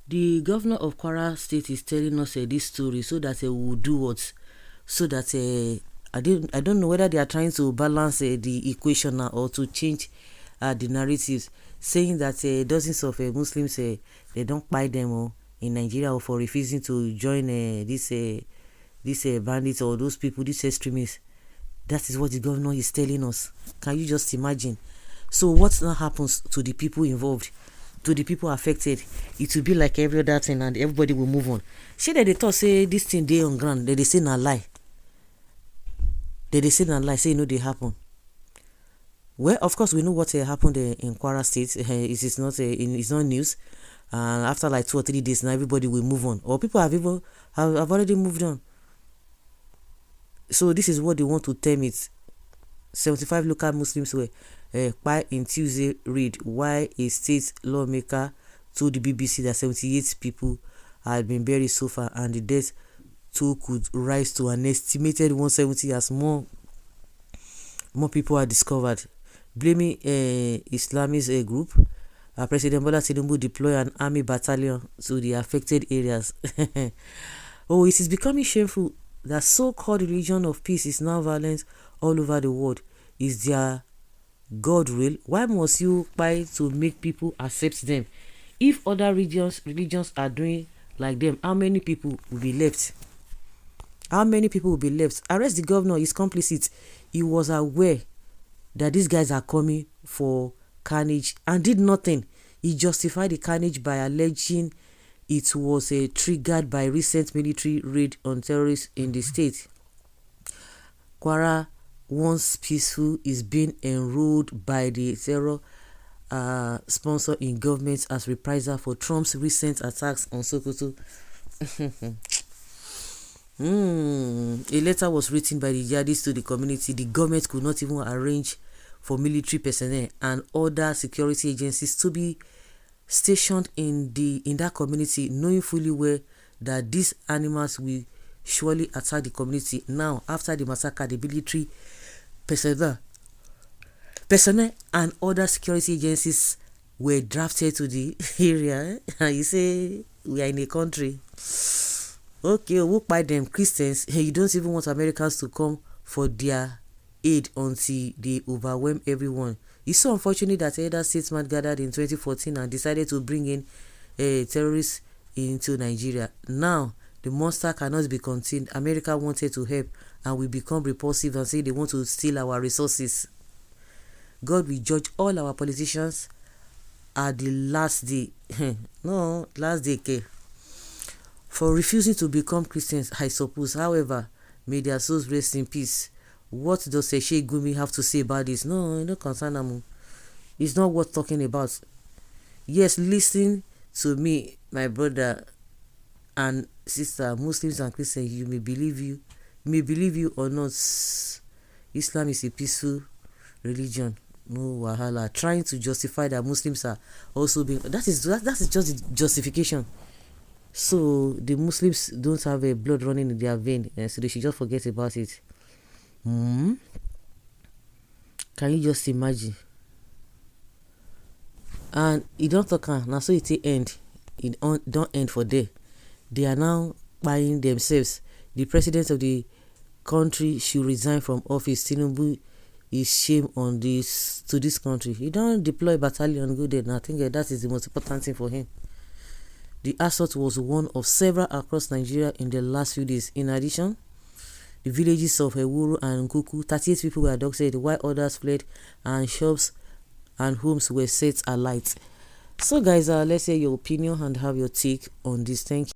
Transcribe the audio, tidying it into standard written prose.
The governor of Kwara State is telling us this story so that we will do what? So that I don't know whether they are trying to balance the equation now or to change the narratives, saying that dozens of Muslims they don't buy them in Nigeria or for refusing to join this bandits or those people, these extremists. That is what the governor is telling us. Can you just imagine? So what now happens to the people involved, to the people affected? It will be like every other thing and everybody will move on. Say that they thought say this thing they on ground, they say na lie. They say na lie, say they happen. Well, of course we know what happened in Kwara State. It is not it's not news. After like 2 or 3 days now everybody will move on. Or people have already moved on. So this is what they want to term it. 75 local Muslims were Kpai in Tuesday read why a state lawmaker told the BBC that 78 people had been buried so far and the death toll could rise to an estimated 170 as more people are discovered. Blaming Islamist group, President Bola Tinubu deployed an army battalion to the affected areas. Oh, it is becoming shameful that so-called religion of peace is now violent all over the world. Is their God real? Why must you try to make people accept them? If other religions are doing like them, how many people will be left? How many people will be left? Arrest the governor, he's complicit. He was aware that these guys are coming for carnage and did nothing. He justified the carnage by alleging it was triggered by recent military raid on terrorists in the state. Kwara, once peaceful, is being enrolled by the terror sponsor in government as reprisal for Trump's recent attacks on Sokoto. A letter was written by the jihadists to the community. The government could not even arrange for military personnel and other security agencies to be stationed in that community, knowing fully well that these animals will surely attack the community. Now, after the massacre, the military personnel and other security agencies were drafted to the area. And you say we are in a country. Okay, we'll buy them Christians. You don't even want Americans to come for their aid until they overwhelm everyone. It's so unfortunate that elder statesmen gathered in 2014 and decided to bring in terrorists into Nigeria. Now, the monster cannot be contained. America wanted to help and we become repulsive and say they want to steal our resources. God will judge all our politicians at the last day. Last day, okay. For refusing to become Christians, I suppose. However, may their souls rest in peace. What does Sheikh Gumi have to say about this? No, no concern him. It's not worth talking about. Yes, listen to me, my brother and sister, Muslims and Christians. You may believe you or not. Islam is a peaceful religion. No wahala. Trying to justify that Muslims are also being that is just the justification. So the Muslims don't have a blood running in their vein, so they should just forget about it. Can you just imagine? And it don't talk now, so it end. It don't end for there. They are now buying themselves. The president of the country should resign from office. Tinubu is shame on this to this country. He don't deploy battalion go there. I think that is the most important thing for him. The assault was one of several across Nigeria in the last few days. In addition, the villages of Ewuru and Nkuku, 38 people were abducted while others fled and shops and homes were set alight. So guys, let's hear your opinion and have your take on this. Thank you.